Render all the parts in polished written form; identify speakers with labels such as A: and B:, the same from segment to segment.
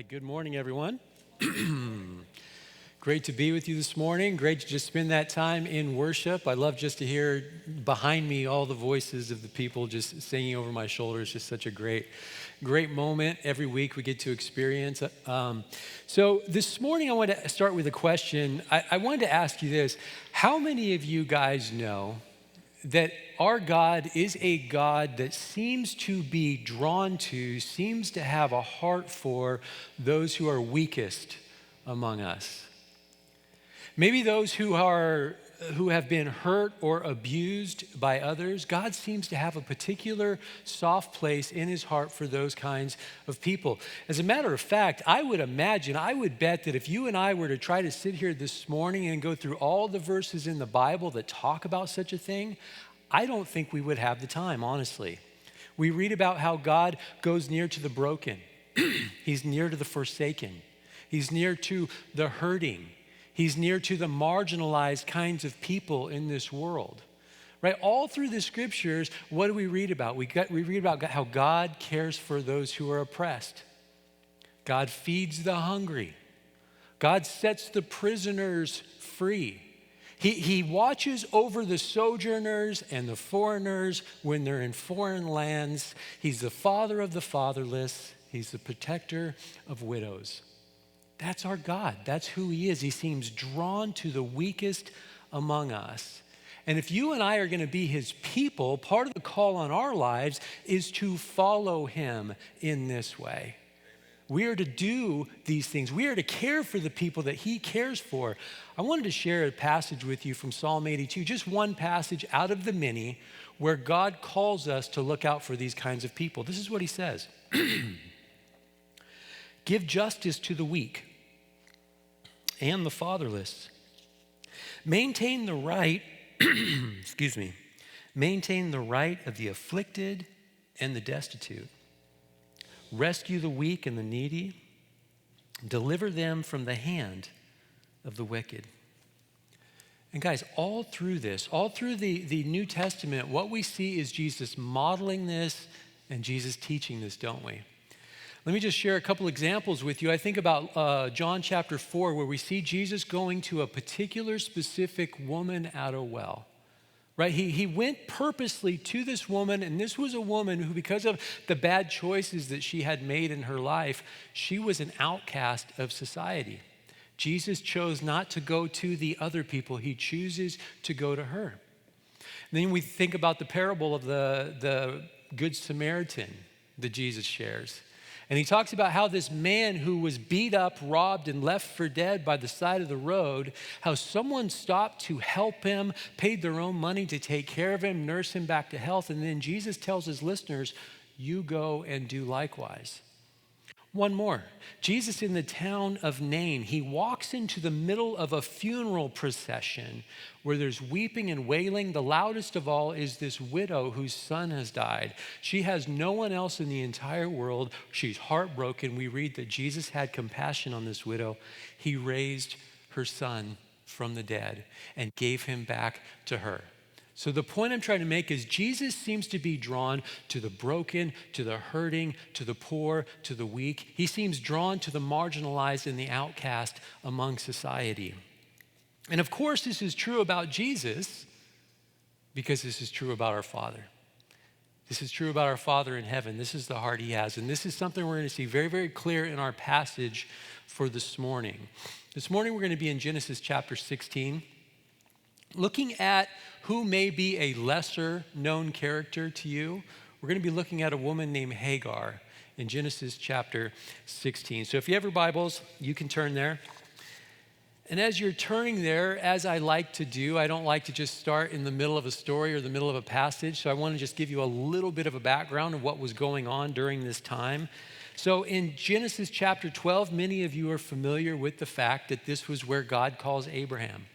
A: Good morning, everyone. Great to be with you this morning. Great to just spend that time in worship. I love just to hear behind me all the voices of the people just singing over my shoulders. Just such a great moment every week we get to experience. So this morning I want to start with a question. I wanted to ask you this. How many of you guys know that our God is a God that seems to be drawn to, seems to have a heart for those who are weakest among us? Maybe those who have been hurt or abused by others. God seems to have a particular soft place in his heart for those kinds of people. As a matter of fact, I would bet that if you and I were to try to sit here this morning and go through all the verses in the Bible that talk about such a thing, I don't think we would have the time, honestly. We read about how God goes near to the broken. He's near to the forsaken. He's near to the hurting. He's near to the marginalized kinds of people in this world, right? All through the scriptures, what do we read about? We read about how God cares for those who are oppressed. God feeds the hungry. God sets the prisoners free. He watches over the sojourners and the foreigners when they're in foreign lands. He's the father of the fatherless. He's the protector of widows. That's our God. That's who he is. He seems drawn to the weakest among us. And if you and I are going to be his people, part of the call on our lives is to follow him in this way. We are to do these things. We are to care for the people that he cares for. I wanted to share a passage with you from Psalm 82, just one passage out of the many where God calls us to look out for these kinds of people. This is what he says. Give justice to the weak and the fatherless. Maintain the right, maintain the right of the afflicted and the destitute. Rescue the weak and the needy. Deliver them from the hand of the wicked. And guys, all through this, all through the New Testament, what we see is Jesus modeling this and Jesus teaching this, don't we? Let me just share a couple examples with you. I think about John chapter 4, where we see Jesus going to a particular specific woman at a well. Right? He went purposely to this woman, and this was a woman who, because of the bad choices that she had made in her life, she was an outcast of society. Jesus chose not to go to the other people. He chooses to go to her. And then we think about the parable of the Good Samaritan that Jesus shares. And he talks about how this man who was beat up, robbed, and left for dead by the side of the road, how someone stopped to help him, paid their own money to take care of him, nurse him back to health. And then Jesus tells his listeners, you go and do likewise. One more. Jesus in the town of Nain, he walks into the middle of a funeral procession where there's weeping and wailing. The loudest of all is this widow whose son has died. She has no one else in the entire world. She's heartbroken. We read that Jesus had compassion on this widow. He raised her son from the dead and gave him back to her. So the point I'm trying to make is Jesus seems to be drawn to the broken, to the hurting, to the poor, to the weak. He seems drawn to the marginalized and the outcast among society. And of course, this is true about Jesus because this is true about our Father. This is true about our Father in heaven. This is the heart he has. And this is something we're going to see very, very clear in our passage for this morning. This morning, we're going to be in Genesis chapter 16. Looking at who may be a lesser known character to you, we're going to be looking at a woman named Hagar in Genesis chapter 16. So if you have your Bibles, you can turn there. And as you're turning there, as I like to do, I don't like to just start in the middle of a story or the middle of a passage. So I want to just give you a little bit of a background of what was going on during this time. So in Genesis chapter 12, many of you are familiar with the fact that this was where God calls Abraham.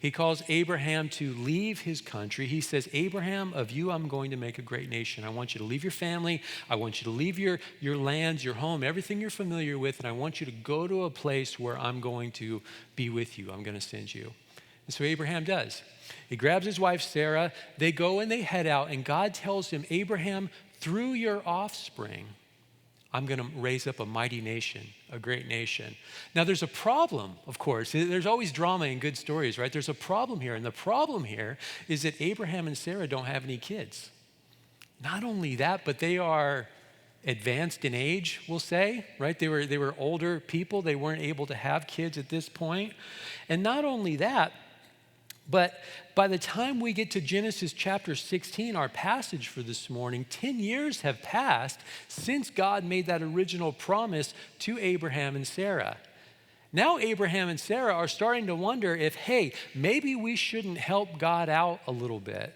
A: He calls Abraham to leave his country. He says, Abraham, of you I'm going to make a great nation. I want you to leave your family. I want you to leave your lands, your home, everything you're familiar with, and I want you to go to a place where I'm going to be with you. I'm going to send you. And so Abraham does. He grabs his wife, Sarah. They go and they head out, and God tells him, Abraham, through your offspring, I'm going to raise up a mighty nation, a great nation. Now, there's a problem, of course. There's always drama in good stories, right? There's a problem here. And the problem here is that Abraham and Sarah don't have any kids. Not only that, but they are advanced in age, we'll say, right? They were older people. They weren't able to have kids at this point. And not only that, but by the time we get to Genesis chapter 16, our passage for this morning, 10 years have passed since God made that original promise to Abraham and Sarah. Now Abraham and Sarah are starting to wonder if, hey, maybe we shouldn't help God out a little bit.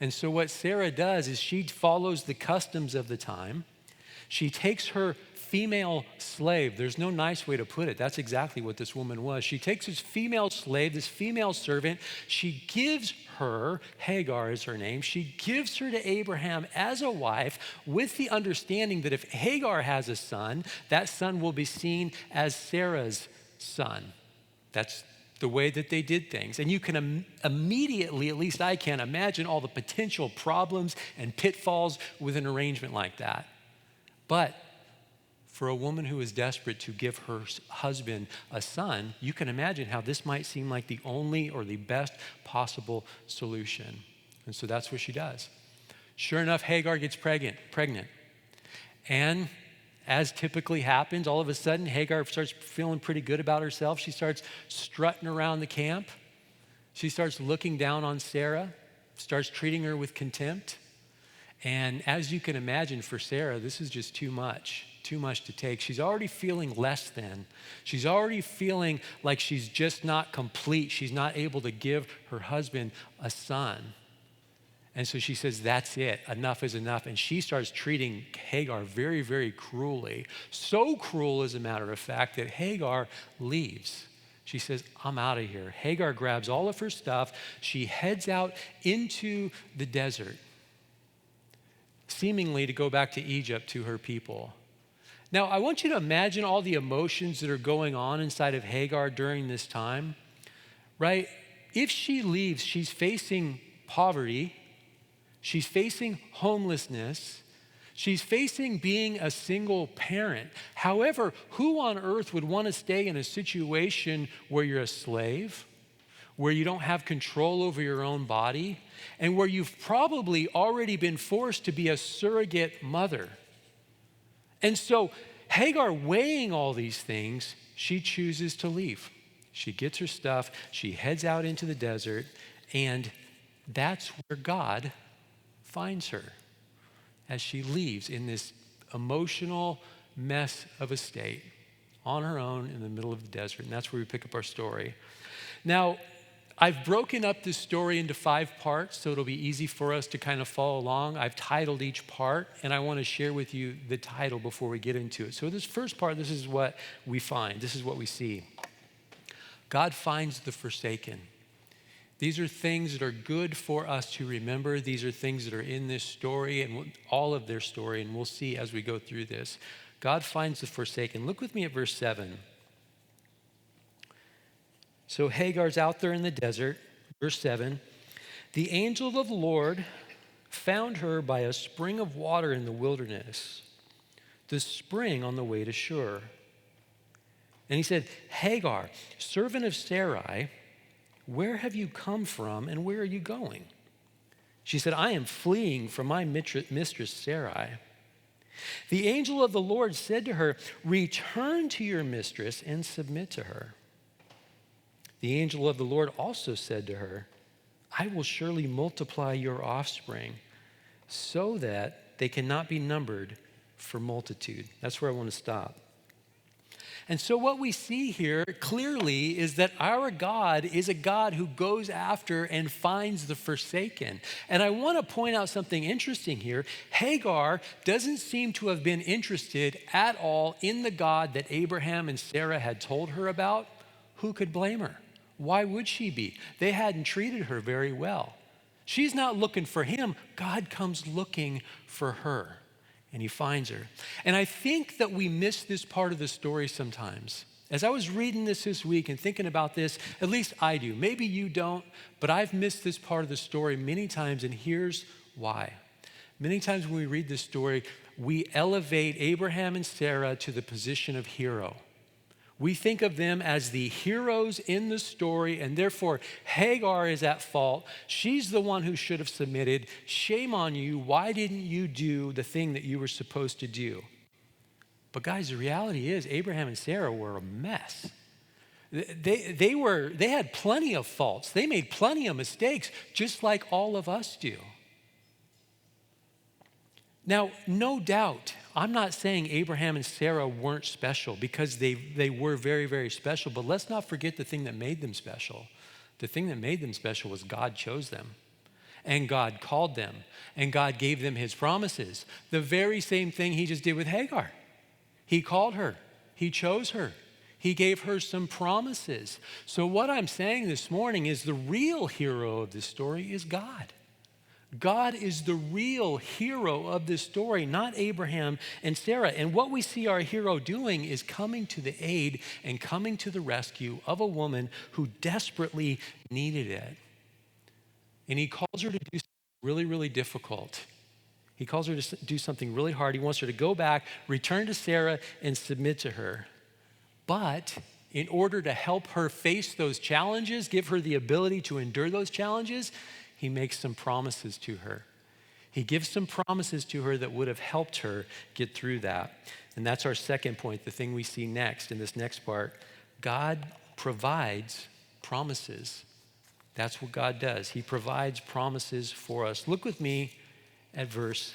A: And so what Sarah does is she follows the customs of the time. She takes her female slave. There's no nice way to put it. That's exactly what this woman was. She takes this female slave, this female servant. She gives her, Hagar is her name, she gives her to Abraham as a wife with the understanding that if Hagar has a son, that son will be seen as Sarah's son. That's the way that they did things. And you can immediately, at least I can, imagine all the potential problems and pitfalls with an arrangement like that. But for a woman who is desperate to give her husband a son, you can imagine how this might seem like the only or the best possible solution. And so that's what she does. Sure enough, Hagar gets pregnant. And as typically happens, all of a sudden, Hagar starts feeling pretty good about herself. She starts strutting around the camp. She starts looking down on Sarah, starts treating her with contempt. And as you can imagine, for Sarah, this is just too much to take. She's already feeling less than. She's already feeling like she's just not complete. She's not able to give her husband a son. And so she says, that's it. Enough is enough. And she starts treating Hagar very, very cruelly. So cruel, as a matter of fact, that Hagar leaves. She says, I'm out of here. Hagar grabs all of her stuff. She heads out into the desert, seemingly to go back to Egypt to her people. Now, I want you to imagine all the emotions that are going on inside of Hagar during this time, right? If she leaves, she's facing poverty. She's facing homelessness. She's facing being a single parent. However, who on earth would want to stay in a situation where you're a slave, where you don't have control over your own body, and where you've probably already been forced to be a surrogate mother? And so Hagar, weighing all these things, she chooses to leave. She gets her stuff, she heads out into the desert, and that's where God finds her as she leaves in this emotional mess of a state on her own in the middle of the desert. And that's where we pick up our story. Now, I've broken up this story into 5 parts, so it'll be easy for us to kind of follow along. I've titled each part, and I want to share with you the title before we get into it. So this first part, this is what we find. This is what we see. God finds the forsaken. These are things that are good for us to remember. These are things that are in this story and all of their story, and we'll see as we go through this. God finds the forsaken. Look with me at verse 7. So Hagar's out there in the desert, verse 7. The angel of the Lord found her by a spring of water in the wilderness, the spring on the way to Shur. And he said, Hagar, servant of Sarai, where have you come from and where are you going? She said, I am fleeing from my mistress Sarai. The angel of the Lord said to her, return to your mistress and submit to her. The angel of the Lord also said to her, I will surely multiply your offspring so that they cannot be numbered for multitude. That's where I want to stop. And so what we see here clearly is that our God is a God who goes after and finds the forsaken. And I want to point out something interesting here. Hagar doesn't seem to have been interested at all in the God that Abraham and Sarah had told her about. Who could blame her? Why would she be? They hadn't treated her very well. She's not looking for him. God comes looking for her, and he finds her. And I think that we miss this part of the story sometimes. As I was reading this week and thinking about this, at least I do. Maybe you don't, but I've missed this part of the story many times, and here's why. Many times when we read this story, we elevate Abraham and Sarah to the position of hero. We think of them as the heroes in the story, and therefore Hagar is at fault. She's the one who should have submitted. Shame on you. Why didn't you do the thing that you were supposed to do? But guys, the reality is Abraham and Sarah were a mess. They had plenty of faults. They made plenty of mistakes, just like all of us do. Now, no doubt, I'm not saying Abraham and Sarah weren't special, because they were very, very special, but let's not forget the thing that made them special. The thing that made them special was God chose them, and God called them, and God gave them his promises. The very same thing he just did with Hagar. He called her, he chose her, he gave her some promises. So what I'm saying this morning is the real hero of this story is God. God is the real hero of this story, not Abraham and Sarah. And what we see our hero doing is coming to the aid and coming to the rescue of a woman who desperately needed it. And he calls her to do something really, really difficult. He calls her to do something really hard. He wants her to go back, return to Sarah, and submit to her. But in order to help her face those challenges, give her the ability to endure those challenges, he makes some promises to her. He gives some promises to her that would have helped her get through that. And that's our second point, the thing we see next in this next part. God provides promises. That's what God does. He provides promises for us. Look with me at verse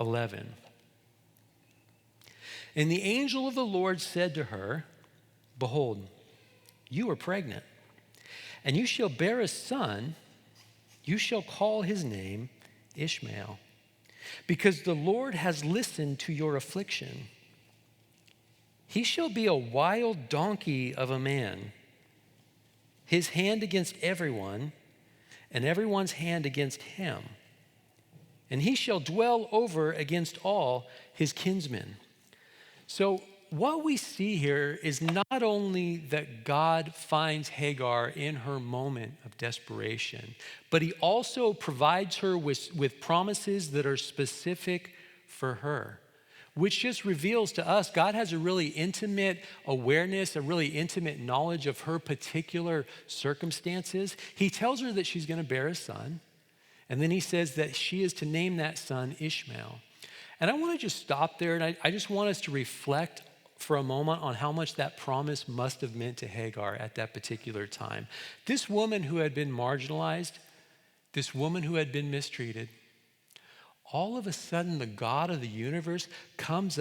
A: 11. And the angel of the Lord said to her, "Behold, you are pregnant, and you shall bear a son. You shall call his name Ishmael, because the Lord has listened to your affliction. He shall be a wild donkey of a man, his hand against everyone, and everyone's hand against him. And he shall dwell over against all his kinsmen." So what we see here is not only that God finds Hagar in her moment of desperation, but he also provides her with promises that are specific for her, which just reveals to us God has a really intimate awareness, a really intimate knowledge of her particular circumstances. He tells her that she's going to bear a son, and then he says that she is to name that son Ishmael. And I want to just stop there, and I just want us to reflect for a moment on how much that promise must have meant to Hagar at that particular time. This woman who had been marginalized, this woman who had been mistreated, all of a sudden the God of the universe comes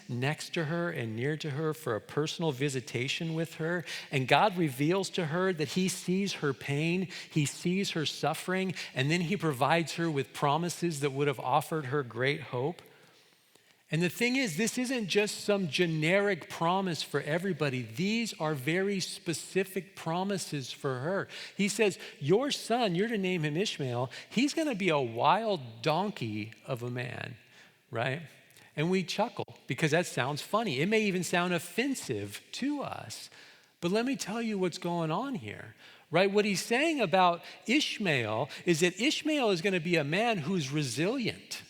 A: next to her and near to her for a personal visitation with her. And God reveals to her that he sees her pain, he sees her suffering, and then he provides her with promises that would have offered her great hope. And the thing is, this isn't just some generic promise for everybody. These are very specific promises for her. He says, your son, you're to name him Ishmael, he's going to be a wild donkey of a man, right? And we chuckle because that sounds funny. It may even sound offensive to us. But let me tell you what's going on here, right? What he's saying about Ishmael is that Ishmael is going to be a man who's resilient.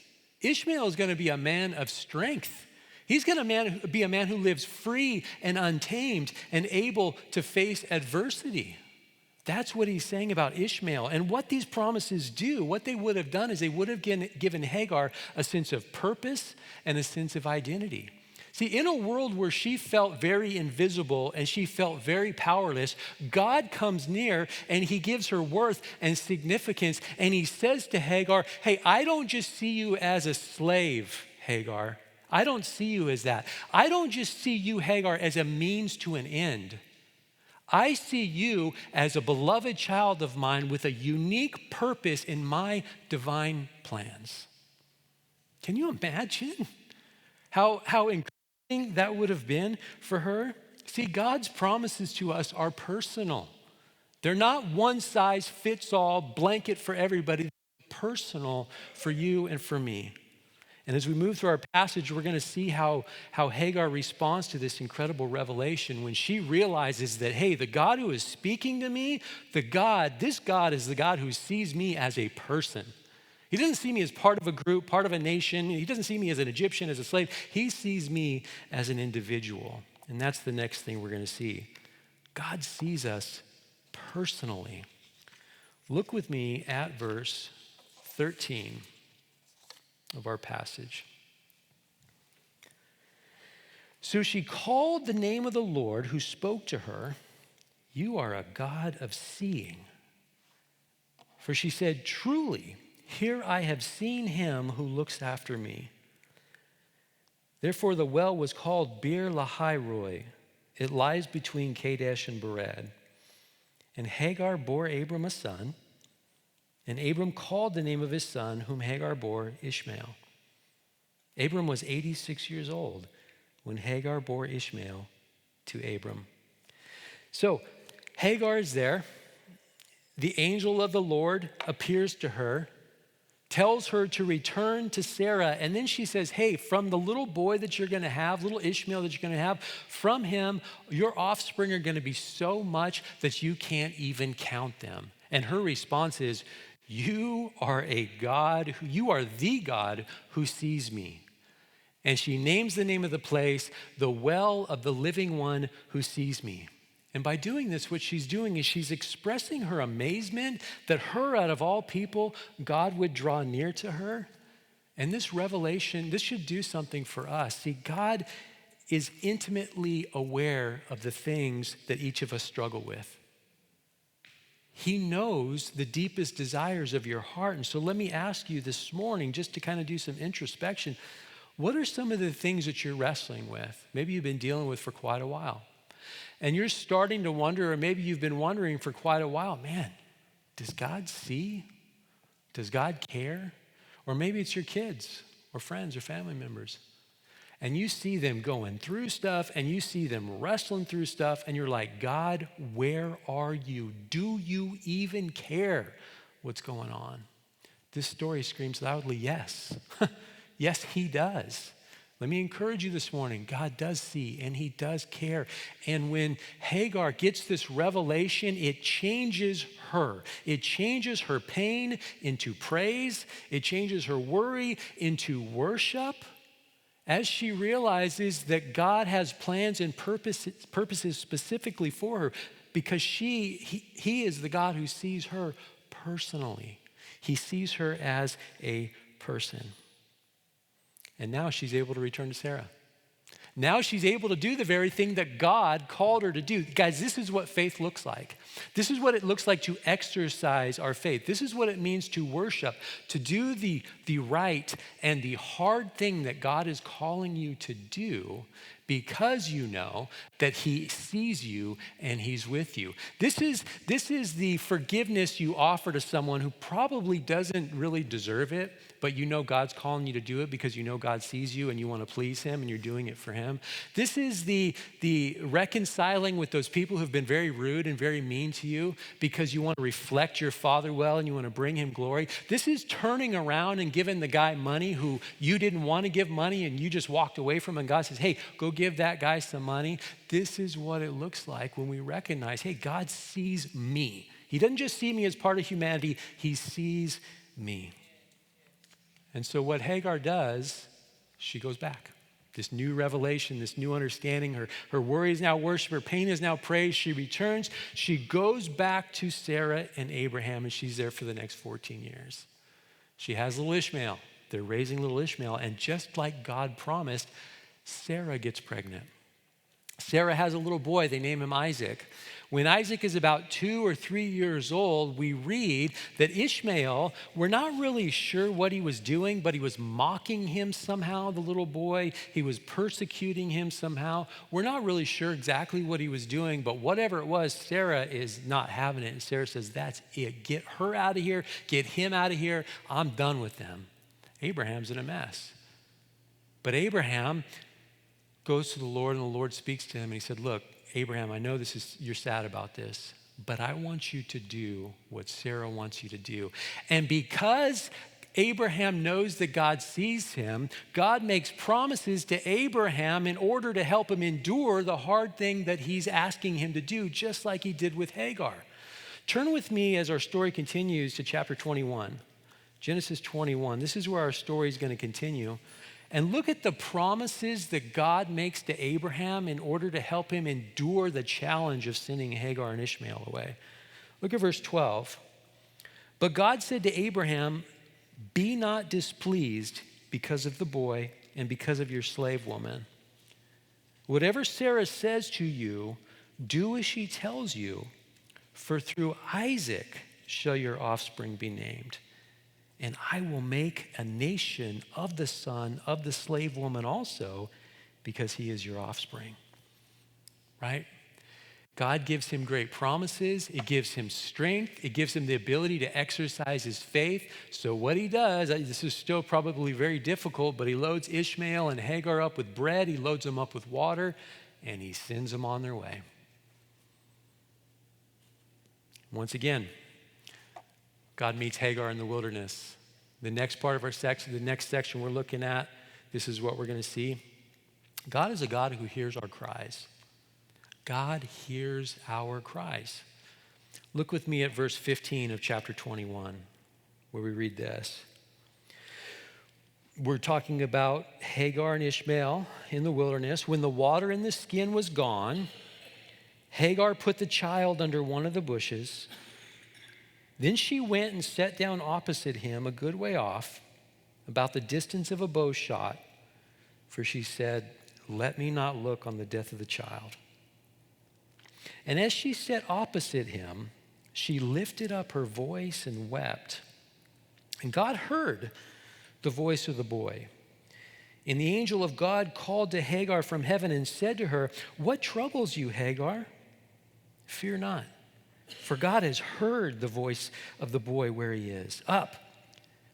A: Ishmael is going to be a man of strength. He's going to be a man who lives free and untamed and able to face adversity. That's what he's saying about Ishmael. And what these promises do, what they would have done is they would have given Hagar a sense of purpose and a sense of identity. See, in a world where she felt very invisible and she felt very powerless, God comes near and he gives her worth and significance. And he says to Hagar, hey, I don't just see you as a slave, Hagar. I don't see you as that. I don't just see you, Hagar, as a means to an end. I see you as a beloved child of mine with a unique purpose in my divine plans. Can you imagine how encouraging that would have been for her? See, God's promises to us are personal. They're not one size fits all blanket for everybody. They're personal for you and for me. And as we move through our passage, we're going to see how Hagar responds to this incredible revelation when she realizes that, hey, the God who is speaking to me, this God is the God who sees me as a person. He doesn't see me as part of a group, part of a nation. He doesn't see me as an Egyptian, as a slave. He sees me as an individual. And that's the next thing we're going to see. God sees us personally. Look with me at verse 13 of our passage. So she called the name of the Lord who spoke to her, "You are a God of seeing." For she said, "Truly, here I have seen him who looks after me." Therefore the well was called Bir Lahai Roi. It lies between Kadesh and Bered. And Hagar bore Abram a son, and Abram called the name of his son, whom Hagar bore, Ishmael. Abram was 86 years old when Hagar bore Ishmael to Abram. So Hagar is there. The angel of the Lord appears to her, tells her to return to Sarah, and then she says, hey, from the little boy that you're going to have, little Ishmael that you're going to have, from him, your offspring are going to be so much that you can't even count them. And her response is, you are the God who sees me. And she names the name of the place, the well of the living one who sees me. And by doing this, what she's doing is she's expressing her amazement that her, out of all people, God would draw near to her. And this revelation, this should do something for us. See, God is intimately aware of the things that each of us struggle with. He knows the deepest desires of your heart. And so let me ask you this morning, just to kind of do some introspection, what are some of the things that you're wrestling with? Maybe you've been dealing with for quite a while. And you're starting to wonder, or maybe you've been wondering for quite a while, man, does God see? Does God care? Or maybe it's your kids or friends or family members. And you see them going through stuff and you see them wrestling through stuff and you're like, God, where are you? Do you even care what's going on? This story screams loudly, yes. Yes, he does. Let me encourage you this morning. God does see and he does care. And when Hagar gets this revelation, it changes her. It changes her pain into praise. It changes her worry into worship. As she realizes that God has plans and purposes specifically for her, because he is the God who sees her personally. He sees her as a person. And now she's able to return to Sarah. Now she's able to do the very thing that God called her to do. Guys, this is what faith looks like. This is what it looks like to exercise our faith. This is what it means to worship, to do the right and the hard thing that God is calling you to do, because you know that he sees you and he's with you. This is the forgiveness you offer to someone who probably doesn't really deserve it, but you know God's calling you to do it because you know God sees you and you want to please him and you're doing it for him. This is the reconciling with those people who've been very rude and very mean to you because you want to reflect your Father well and you want to bring him glory. This is turning around and giving the guy money who you didn't want to give money and you just walked away from, and God says, hey, go give that guy some money. This is what it looks like when we recognize, hey, God sees me. He doesn't just see me as part of humanity, he sees me. And so what Hagar does, she goes back. This new revelation, this new understanding, her worry is now worship, her pain is now praise. She returns, she goes back to Sarah and Abraham, and she's there for the next 14 years. She has little Ishmael. They're raising little Ishmael, and just like God promised, Sarah gets pregnant. Sarah has a little boy, they name him Isaac. When Isaac is about 2 or 3 years old, we read that Ishmael, we're not really sure what he was doing, but he was mocking him somehow, the little boy. He was persecuting him somehow. We're not really sure exactly what he was doing, but whatever it was, Sarah is not having it. And Sarah says, that's it. Get her out of here. Get him out of here. I'm done with them. Abraham's in a mess. But Abraham goes to the Lord, and the Lord speaks to him, and he said, look, Abraham, I know you're sad about this, but I want you to do what Sarah wants you to do. And because Abraham knows that God sees him, God makes promises to Abraham in order to help him endure the hard thing that he's asking him to do, just like he did with Hagar. Turn with me as our story continues to chapter 21. Genesis 21. This is where our story is going to continue. And look at the promises that God makes to Abraham in order to help him endure the challenge of sending Hagar and Ishmael away. Look at verse 12. But God said to Abraham, "Be not displeased because of the boy and because of your slave woman. Whatever Sarah says to you, do as she tells you, for through Isaac shall your offspring be named. And I will make a nation of the son of the slave woman also, because he is your offspring." Right? God gives him great promises. It gives him strength. It gives him the ability to exercise his faith. So what he does, this is still probably very difficult, but he loads Ishmael and Hagar up with bread. He loads them up with water, and he sends them on their way. Once again, God meets Hagar in the wilderness. The next part of our section, the next section we're looking at, this is what we're going to see. God is a God who hears our cries. God hears our cries. Look with me at verse 15 of chapter 21, where we read this. We're talking about Hagar and Ishmael in the wilderness. When the water in the skin was gone, Hagar put the child under one of the bushes. Then she went and sat down opposite him a good way off, about the distance of a bow shot, for she said, "Let me not look on the death of the child." And as she sat opposite him, she lifted up her voice and wept. And God heard the voice of the boy. And the angel of God called to Hagar from heaven and said to her, "What troubles you, Hagar? Fear not, for God has heard the voice of the boy where he is. Up,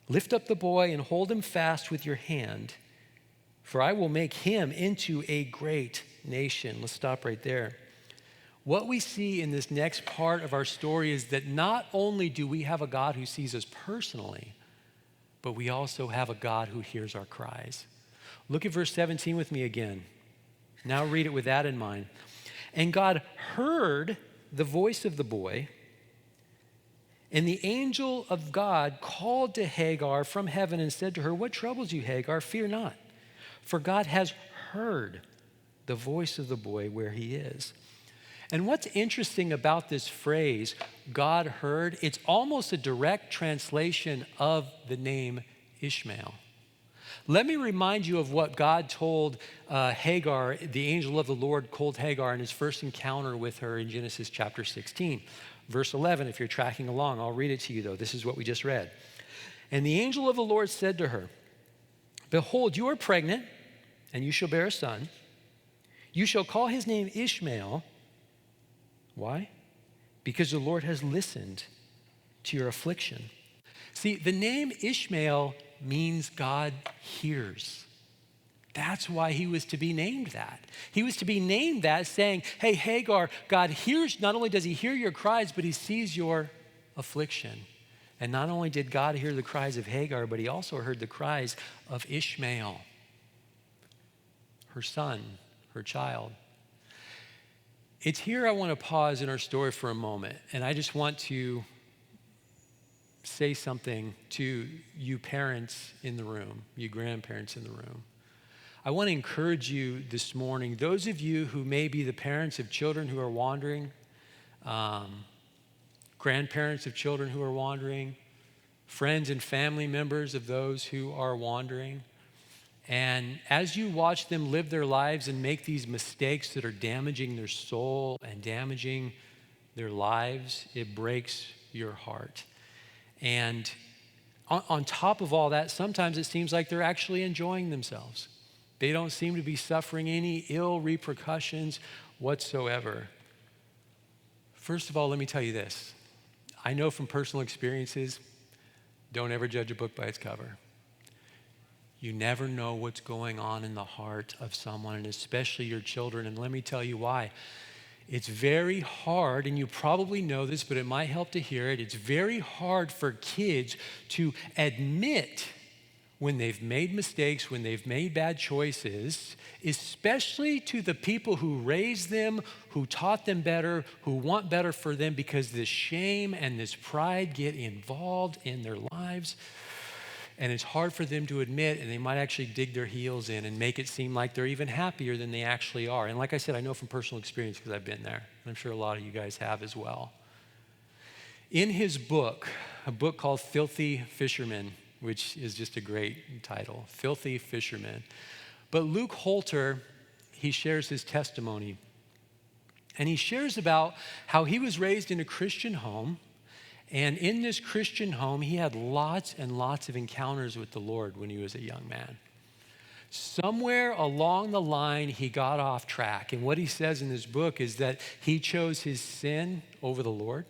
A: lift up the boy and hold him fast with your hand, for I will make him into a great nation." Let's stop right there. What we see in this next part of our story is that not only do we have a God who sees us personally, but we also have a God who hears our cries. Look at verse 17 with me again. Now read it with that in mind. And God heard the voice of the boy, and the angel of God called to Hagar from heaven and said to her, "What troubles you, Hagar? Fear not, for God has heard the voice of the boy where he is." And what's interesting about this phrase, God heard, it's almost a direct translation of the name Ishmael. Let me remind you of what God told Hagar, the angel of the Lord told Hagar in his first encounter with her in Genesis chapter 16. Verse 11, if you're tracking along, I'll read it to you though. This is what we just read. And the angel of the Lord said to her, "Behold, you are pregnant, and you shall bear a son. You shall call his name Ishmael." Why? Because the Lord has listened to your affliction. See, the name Ishmael means God hears. That's why he was to be named that. He was to be named that, saying, "Hey, Hagar, God hears, not only does he hear your cries, but he sees your affliction." And not only did God hear the cries of Hagar, but he also heard the cries of Ishmael, her son, her child. It's here I want to pause in our story for a moment, and I just want to say something to you parents in the room, you grandparents in the room. I want to encourage you this morning, those of you who may be the parents of children who are wandering, grandparents of children who are wandering, friends and family members of those who are wandering. And as you watch them live their lives and make these mistakes that are damaging their soul and damaging their lives, it breaks your heart. And on top of all that, sometimes it seems like they're actually enjoying themselves. They don't seem to be suffering any ill repercussions whatsoever. First of all, let me tell you this. I know from personal experiences, don't ever judge a book by its cover. You never know what's going on in the heart of someone, and especially your children. And let me tell you why. It's very hard, and you probably know this, but it might help to hear it. It's very hard for kids to admit when they've made mistakes, when they've made bad choices, especially to the people who raised them, who taught them better, who want better for them, because this shame and this pride get involved in their lives. And it's hard for them to admit, and they might actually dig their heels in and make it seem like they're even happier than they actually are. And like I said, I know from personal experience because I've been there. And I'm sure a lot of you guys have as well. In his book, a book called Filthy Fisherman, which is just a great title, Filthy Fisherman. But Luke Holter, he shares his testimony. And he shares about how he was raised in a Christian home. And in this Christian home, he had lots and lots of encounters with the Lord when he was a young man. Somewhere along the line, he got off track. And what he says in this book is that he chose his sin over the Lord.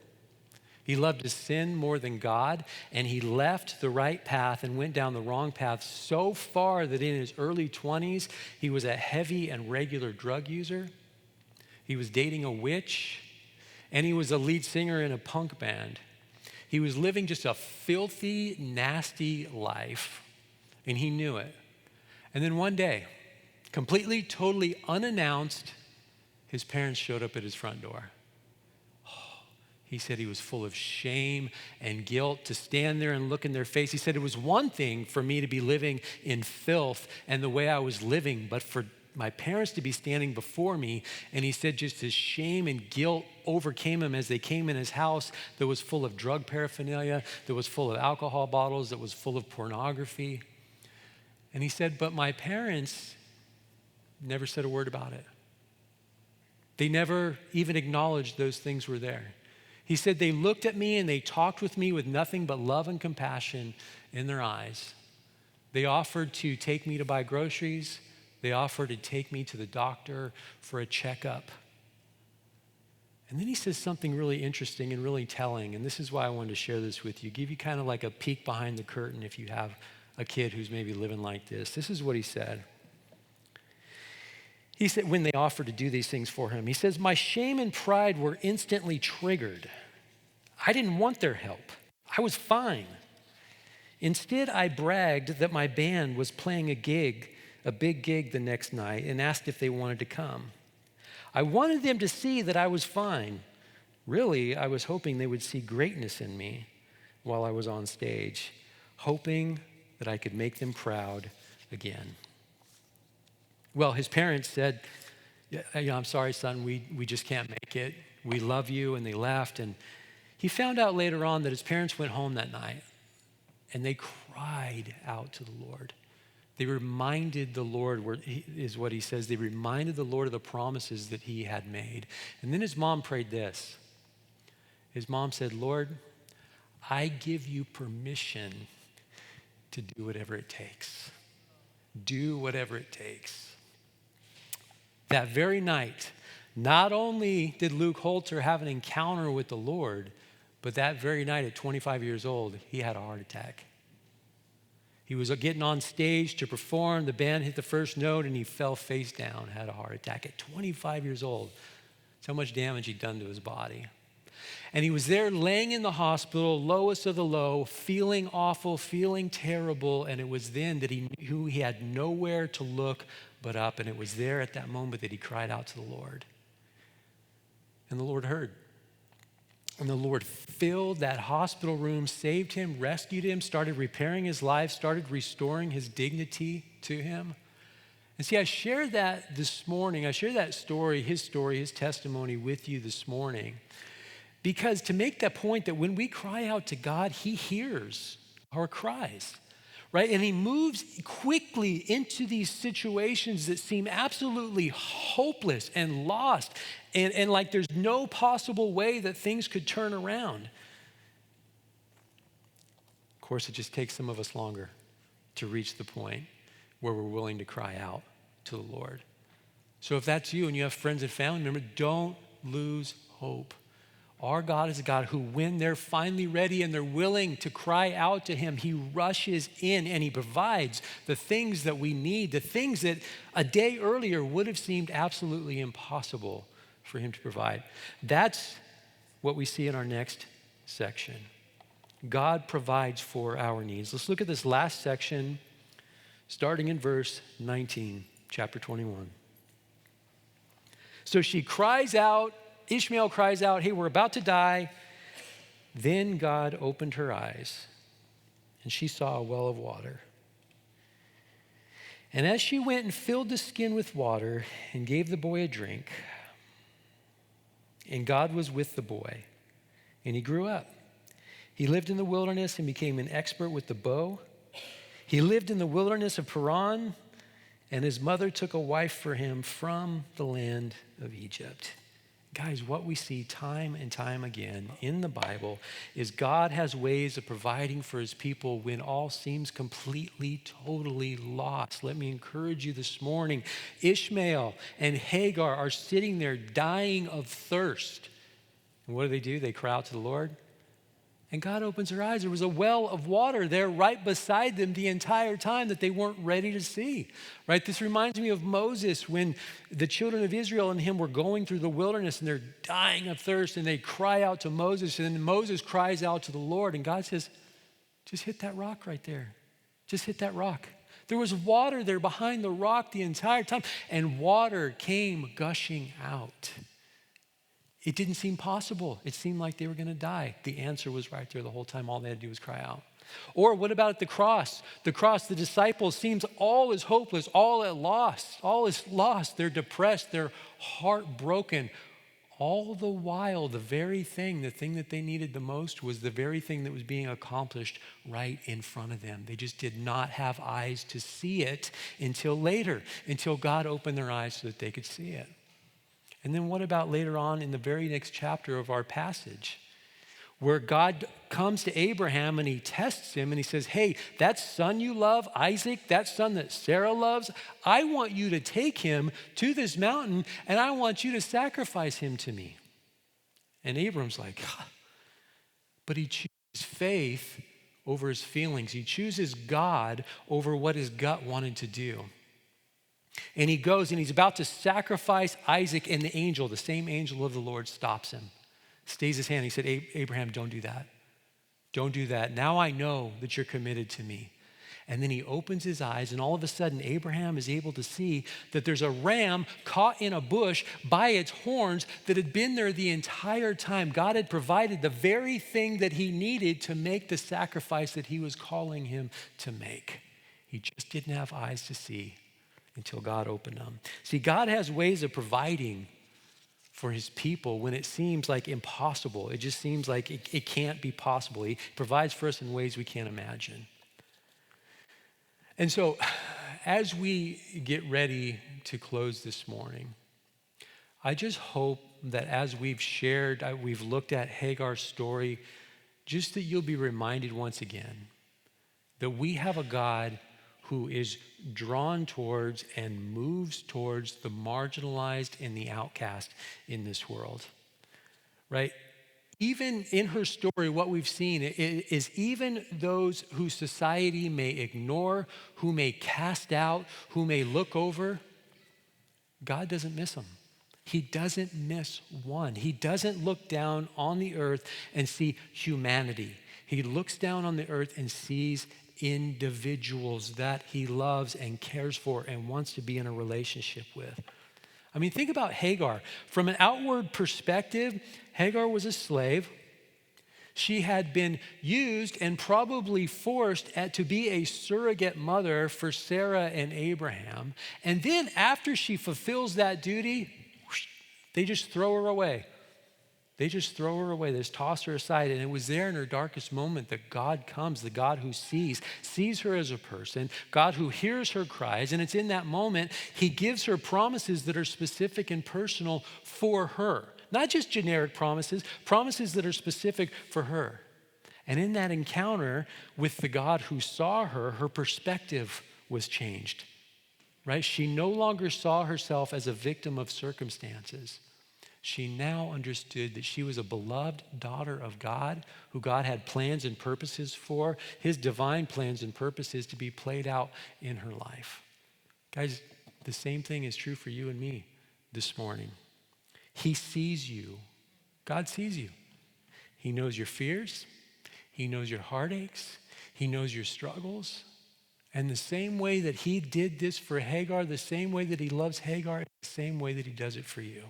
A: He loved his sin more than God, and he left the right path and went down the wrong path so far that in his early 20s, he was a heavy and regular drug user. He was dating a witch, and he was a lead singer in a punk band. He was living just a filthy, nasty life, and he knew it. And then one day, completely, totally unannounced, his parents showed up at his front door. He said he was full of shame and guilt to stand there and look in their face. He said it was one thing for me to be living in filth and the way I was living, but for my parents to be standing before me, and he said just his shame and guilt overcame him as they came in his house that was full of drug paraphernalia, that was full of alcohol bottles, that was full of pornography. And he said, but my parents never said a word about it. They never even acknowledged those things were there. He said they looked at me and they talked with me with nothing but love and compassion in their eyes. They offered to take me to buy groceries. They offered to take me to the doctor for a checkup. And then he says something really interesting and really telling, and this is why I wanted to share this with you, give you kind of like a peek behind the curtain if you have a kid who's maybe living like this. This is what he said. He said, when they offered to do these things for him, he says, my shame and pride were instantly triggered. I didn't want their help. I was fine. Instead, I bragged that my band was playing a big gig the next night, and asked if they wanted to come. I wanted them to see that I was fine. Really, I was hoping they would see greatness in me while I was on stage, hoping that I could make them proud again. Well, his parents said, I'm sorry, son, we just can't make it. We love you, and they left. And he found out later on that his parents went home that night, and they cried out to the Lord. They reminded the Lord, is what he says, they reminded the Lord of the promises that he had made. And then his mom prayed this. His mom said, Lord, I give you permission to do whatever it takes. Do whatever it takes. That very night, not only did Luke Holter have an encounter with the Lord, but that very night at 25 years old, he had a heart attack. He was getting on stage to perform. The band hit the first note, and he fell face down, had a heart attack at 25 years old. That's how much damage he'd done to his body. And he was there laying in the hospital, lowest of the low, feeling awful, feeling terrible, and it was then that he knew he had nowhere to look but up, and it was there at that moment that he cried out to the Lord. And the Lord heard. And the Lord filled that hospital room, saved him, rescued him, started repairing his life, started restoring his dignity to him. And see, I shared that this morning. I shared that story, his testimony with you this morning. Because to make that point that when we cry out to God, he hears our cries, right? And he moves quickly into these situations that seem absolutely hopeless and lost and like there's no possible way that things could turn around. Of course, it just takes some of us longer to reach the point where we're willing to cry out to the Lord. So if that's you and you have friends and family members, don't lose hope. Our God is a God who, when they're finally ready and they're willing to cry out to him, he rushes in and he provides the things that we need, the things that a day earlier would have seemed absolutely impossible for him to provide. That's what we see in our next section. God provides for our needs. Let's look at this last section, starting in verse 19, chapter 21. So she cries out, Ishmael cries out, hey, we're about to die. Then God opened her eyes, and she saw a well of water. And as she went and filled the skin with water and gave the boy a drink, and God was with the boy, and he grew up. He lived in the wilderness and became an expert with the bow. He lived in the wilderness of Paran, and his mother took a wife for him from the land of Egypt. Guys, what we see time and time again in the Bible is God has ways of providing for his people when all seems completely, totally lost. Let me encourage you this morning. Ishmael and Hagar are sitting there dying of thirst. And what do? They cry out to the Lord. And God opens their eyes. There was a well of water there right beside them the entire time that they weren't ready to see, right? This reminds me of Moses when the children of Israel and him were going through the wilderness and they're dying of thirst and they cry out to Moses, and then Moses cries out to the Lord, and God says, just hit that rock right there. Just hit that rock. There was water there behind the rock the entire time, and water came gushing out. It didn't seem possible. It seemed like they were going to die. The answer was right there the whole time. All they had to do was cry out. Or what about the cross? The cross, the disciples, seems all is hopeless, all at loss, all is lost. They're depressed, they're heartbroken. All the while, the thing that they needed the most was the very thing that was being accomplished right in front of them. They just did not have eyes to see it until later, until God opened their eyes so that they could see it. And then what about later on in the very next chapter of our passage, where God comes to Abraham and he tests him and he says, hey, that son you love, Isaac, that son that Sarah loves, I want you to take him to this mountain and I want you to sacrifice him to me. And Abram's like, but he chooses faith over his feelings. He chooses God over what his gut wanted to do. And he goes and he's about to sacrifice Isaac, and the same angel of the Lord stops him, stays his hand. He said, Abraham, don't do that. Don't do that. Now I know that you're committed to me. And then he opens his eyes, and all of a sudden Abraham is able to see that there's a ram caught in a bush by its horns that had been there the entire time. God had provided the very thing that he needed to make the sacrifice that he was calling him to make. He just didn't have eyes to see until God opened them. See, God has ways of providing for his people when it seems like impossible. It just seems like it can't be possible. He provides for us in ways we can't imagine. And so as we get ready to close this morning, I just hope that as we've shared, we've looked at Hagar's story, just that you'll be reminded once again that we have a God who is drawn towards and moves towards the marginalized and the outcast in this world, right? Even in her story, what we've seen is even those who society may ignore, who may cast out, who may look over, God doesn't miss them. He doesn't miss one. He doesn't look down on the earth and see humanity. He looks down on the earth and sees individuals that he loves and cares for and wants to be in a relationship with. I mean, think about Hagar. From an outward perspective, Hagar was a slave. She had been used and probably forced to be a surrogate mother for Sarah and Abraham. And then after she fulfills that duty, they just throw her away. They just throw her away. They just toss her aside. And it was there in her darkest moment that God comes, the God who sees her as a person, God who hears her cries. And it's in that moment, he gives her promises that are specific and personal for her. Not just generic promises that are specific for her. And in that encounter with the God who saw her, her perspective was changed, right? She no longer saw herself as a victim of circumstances. She now understood that she was a beloved daughter of God, who God had plans and purposes for, his divine plans and purposes to be played out in her life. Guys, the same thing is true for you and me this morning. He sees you. God sees you. He knows your fears. He knows your heartaches. He knows your struggles. And the same way that he did this for Hagar, the same way that he loves Hagar, the same way that he does it for you.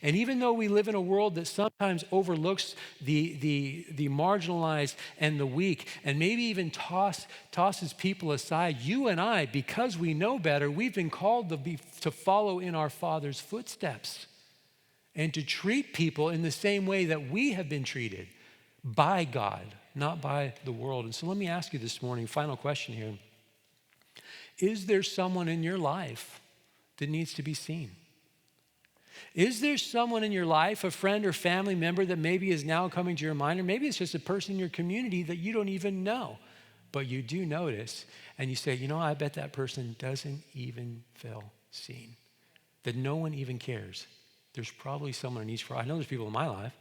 A: And even though we live in a world that sometimes overlooks the marginalized and the weak, and maybe even tosses people aside, you and I, because we know better, we've been called to follow in our Father's footsteps and to treat people in the same way that we have been treated by God, not by the world. And so let me ask you this morning, final question here. Is there someone in your life that needs to be seen? Is there someone in your life, a friend or family member that maybe is now coming to your mind, or maybe it's just a person in your community that you don't even know, but you do notice, and you say, I bet that person doesn't even feel seen, that no one even cares. There's probably someone in each, I know there's people in my life,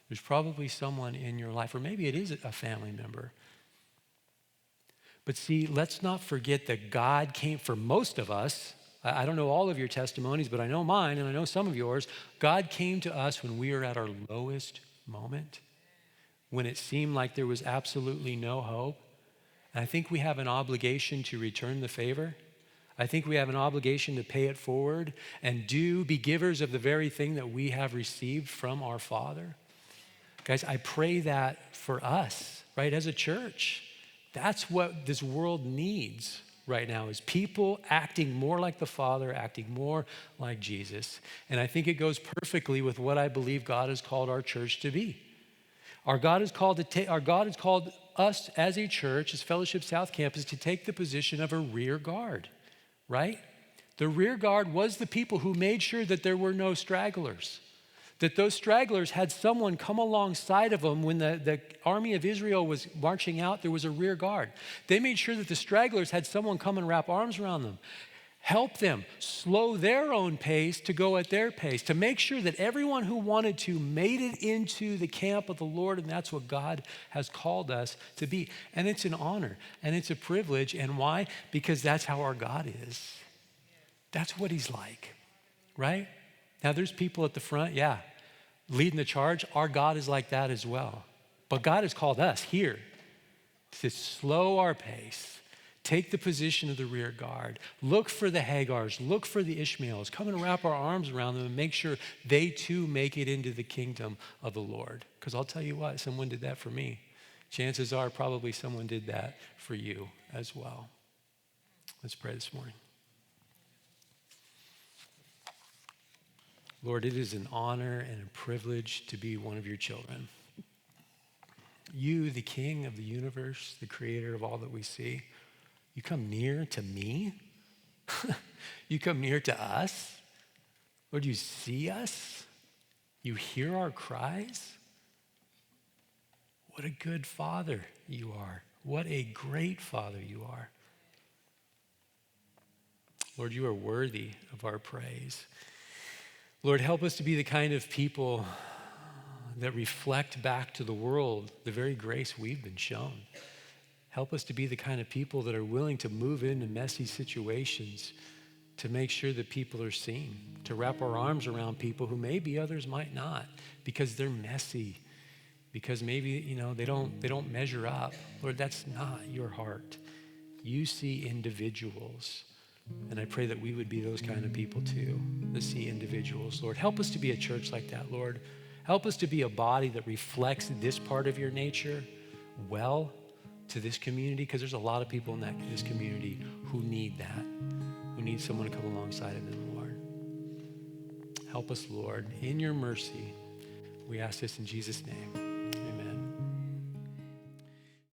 A: there's probably someone in your life, or maybe it is a family member. But see, let's not forget that God came for most of us. I don't know all of your testimonies, but I know mine and I know some of yours. God came to us when we were at our lowest moment, when it seemed like there was absolutely no hope. And I think we have an obligation to return the favor. I think we have an obligation to pay it forward and be givers of the very thing that we have received from our Father. Guys, I pray that for us, right, as a church. That's what this world needs right now, is people acting more like the Father, acting more like Jesus. And I think it goes perfectly with what I believe God has called our church to be. Our God has called us as a church, as Fellowship South Campus, to take the position of a rear guard, right? The rear guard was the people who made sure that there were no stragglers, that those stragglers had someone come alongside of them. When the army of Israel was marching out, there was a rear guard. They made sure that the stragglers had someone come and wrap arms around them, help them slow their own pace to go at their pace, to make sure that everyone who wanted to made it into the camp of the Lord, and that's what God has called us to be. And it's an honor, and it's a privilege. And why? Because that's how our God is. That's what he's like, right? Now, there's people at the front, leading the charge. Our God is like that as well. But God has called us here to slow our pace, take the position of the rear guard, look for the Hagars, look for the Ishmaels, come and wrap our arms around them and make sure they too make it into the kingdom of the Lord. Because I'll tell you what, someone did that for me. Chances are probably someone did that for you as well. Let's pray this morning. Lord, it is an honor and a privilege to be one of your children. You, the King of the universe, the creator of all that we see, you come near to me. You come near to us. Lord, you see us. You hear our cries. What a good Father you are. What a great Father you are. Lord, you are worthy of our praise. Lord, help us to be the kind of people that reflect back to the world the very grace we've been shown. Help us to be the kind of people that are willing to move into messy situations to make sure that people are seen, to wrap our arms around people who maybe others might not because they're messy, because maybe, they don't measure up. Lord, that's not your heart. You see individuals. And I pray that we would be those kind of people too, that see individuals. Lord, help us to be a church like that, Lord. Help us to be a body that reflects this part of your nature well to this community, because there's a lot of people in this community who need that, who need someone to come alongside of them, Lord. Help us, Lord, in your mercy. We ask this in Jesus' name.